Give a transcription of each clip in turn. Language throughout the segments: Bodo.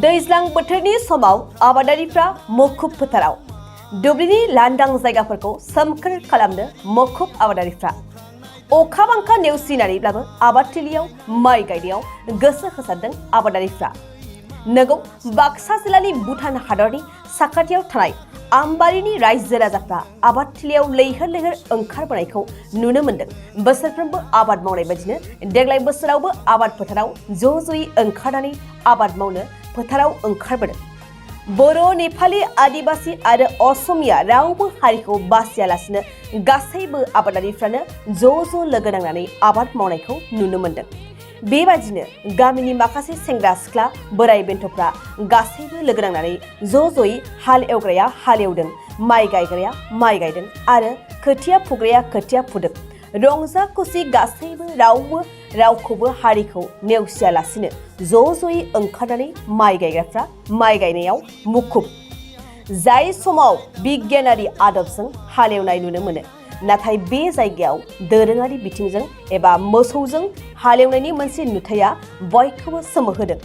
दैज्लां बोथोरनि समाव आबादारिफ्रा मुखुब फोथाराव दुब्लिनि लांदां जायगाफोरखौ सोमखोर खालामनो मुखुब आबादारिफ्रा अखा बांखा नेवसिनानैब्लाबो आबादथिलियाव माइ गायनायाव गोसो होसारदों आबादारिफ्रा। नोंगौ बाक्सा जिल्लानि भुटान हादरनि साखाथियाव थानाय आमबारिनि रायजो राजाफ्रा आबादथिलियाव लैहोर लैहोर ओंखारबोनायखौ नुनो मोन्दों। बोसोरफ्रोमबो आबाद मावनाय बायदिनो देग्लाय बोसोरावबो आबाद फोथाराव ज'-ज'यै ओंखारनानै आबाद मावनो फोथाराव ओंखारबोदों। बर', नेपाली, आदिबासी आरो असमिया रावबो हारिखौ बासियालासिनो गासैबो आबादारिफ्रानो ज' लोगो नांनानै आबाद मावनायखौ नुनो मोन्दों। बेबादिनो गामिनि माखासे सेंग्रा सिख्ला बोराइ बेन्थ'फ्रा गासैबो लोगो नांनानै ज'-ज'यै हाल एवग्राया हाल एवदों, माइ गायग्राया माइ गायदों आरो खोथिया फुग्राया खोथिया फुदों। रंजा खुसि गासैबो रावबो रावखौबो हारिखौ नेवसियालासिनो ज'-ज'यै ओंखारनानै माइ गायग्राफ्रा माइ गायनायाव मुखुब। जाय समाव बिगियानारि आदबजों हालेवनाय नुनो मोनो, नाथाय बे जायगायाव दोरोङारि बिथिंजों एबा मोसौजों हालेवनायनि मोनसे नुथाया बयखौबो सोमोहोदों।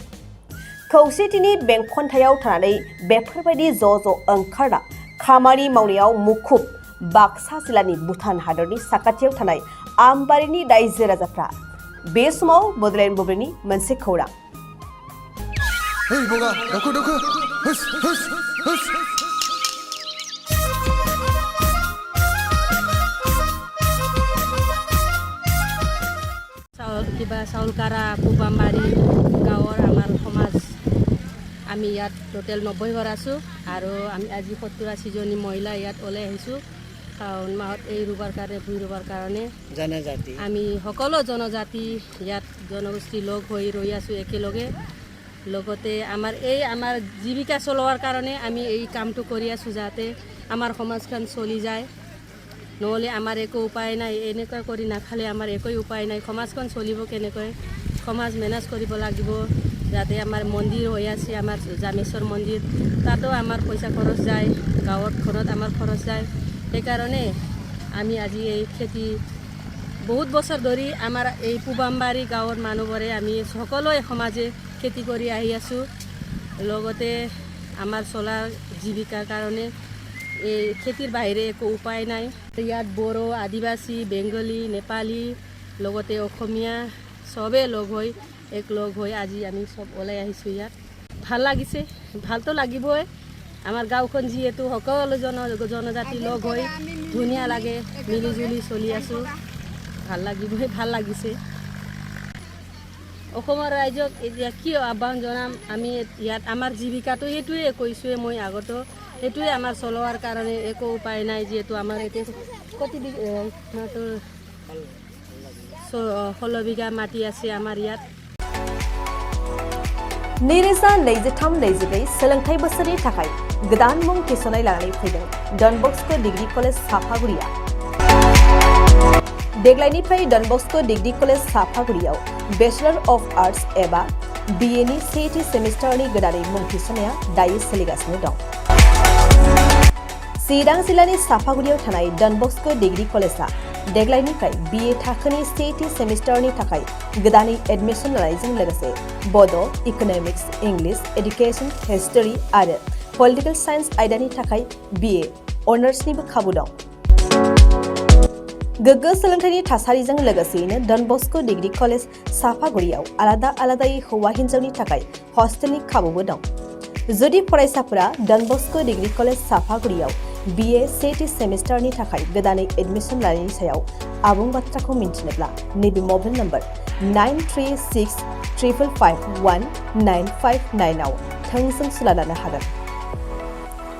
खौसेथिनि बेंखनथायाव थानानै बेफोरबायदि ज' ओंखारना खामानि मावनायाव मुखुब बाक्सा जिल्लानि भुटान हादरनि साखाथियाव थानाय आमबारिनि रायजो राजाफ्रा। बे समाव बड'लेण्ड बुब्लिनि मोनसे खौरां। কিবা চাউলকাৰা পুবামাৰী গাঁৱৰ আমাৰ সমাজ আমি ইয়াত টোটেল 90 ঘৰ আছোঁ আৰু আমি আজি 70-80 জনী মহিলা ইয়াত ওলাই আহিছোঁ শাওণ মাহত এই ৰুবৰ কাৰণে ভুই ৰুবৰ কাৰণে। জনজাতি আমি সকলো জনজাতি ইয়াত জনগোষ্ঠী লগ হৈ ৰৈ আছোঁ একেলগে। লগতে আমাৰ জীৱিকা চলোৱাৰ কাৰণে আমি এই কামটো কৰি আছোঁ, যাতে আমাৰ সমাজখন চলি যায়। নহ'লে আমাৰ একো উপায় নাই, এনেকৈ কৰি নাখালে আমাৰ একোই উপায় নাই। সমাজখন চলিব কেনেকৈ, সমাজ মেনেজ কৰিব লাগিব। যাতে আমাৰ মন্দিৰ হৈ আছে, আমাৰ জামেশ্বৰ মন্দিৰ, তাতো আমাৰ পইচা খৰচ যায়, গাঁৱত ঘৰত আমাৰ খৰচ যায়। সেইকাৰণে আমি আজি এই খেতি বহুত বছৰ ধৰি আমাৰ এই পুবামবাৰী গাঁৱৰ মানুহবোৰে আমি সকলোৱে সমাজে খেতি কৰি আহি আছোঁ। লগতে আমাৰ চলাৰ জীৱিকাৰ কাৰণে এই খেতিৰ বাহিৰে একো উপায় নাই। ইয়াত বড়ো, আদিবাসী, বেংগলী, নেপালী, লগতে অসমীয়া চবেই লগ হৈ আজি আমি চব ওলাই আহিছোঁ ইয়াত। ভাল লাগিছে, ভালতো লাগিবই। আমাৰ গাঁওখন যিহেতু সকলো জনজাতি লগ হৈ ধুনীয়া লাগে, মিলিজুলি চলি আছোঁ, ভাল লাগিবই, ভাল লাগিছে। অসমৰ ৰাইজক এতিয়া কি আহ্বান জনাম, আমি ইয়াত আমাৰ জীৱিকাটো সেইটোৱে কৈছোঁৱে, মই আগতো সেইটোৱে আমাৰ চলোৱাৰ কাৰণে একো উপায় নাই। যিহেতু আমাৰ এতিয়া 16 বিঘা মাটি আছে আমাৰ ইয়াত। 2023-24 सोलोंथाइ बोसोरनि थाखाय गोदान मुं थिसननाय लानानै फैदों डन बस्क' डिग्री कलेज साफागुरिया। देग्लायनिफ्राय डन बस्क' डिग्री कलेज साफागुरियाव बेचलर अफ आर्ट्स एबा BA नि सेथि सेमिस्टारनि गोदानै मुं थिसननाया दायो सोलिगासिनो दं। चिरां जिल्लानि साफागुरियाव थानाय डन बस्क' डिग्री कलेजआ देग्लायनिफ्राय BA थाखोनि सेथि सेमिस्टारनि थाखाय गोदानै एडमिशन लानायजों लोगोसे बड', इक'नमिक्स, इंलिश, एडुकेशन, हिस्टरी आरो पलिटिकल साइन्स आयदानि थाखाय BA अनार्सनिबो खाबु दं। गोग्गो सोलोंथाइनि थासारिजों लोगोसेयैनो डन बस्क' डिग्री कलेज साफागुरियाव आलादायै हौवा हिन्जावनि थाखाय हस्टेलनि खाबुबो दं। जुदि फरायसाफोरा डन बस्क' डिग्री कलेज साफागुरियाव BA सेथि सेमिस्टारनि थाखाय गोदानै एडमिशन लानायनि सायाव आबुं बाथ्राखौ मिन्थिनोब्ला नैबे मबाइल नम्बर 9365519559 आव थोंजों सुला लानो हागोन।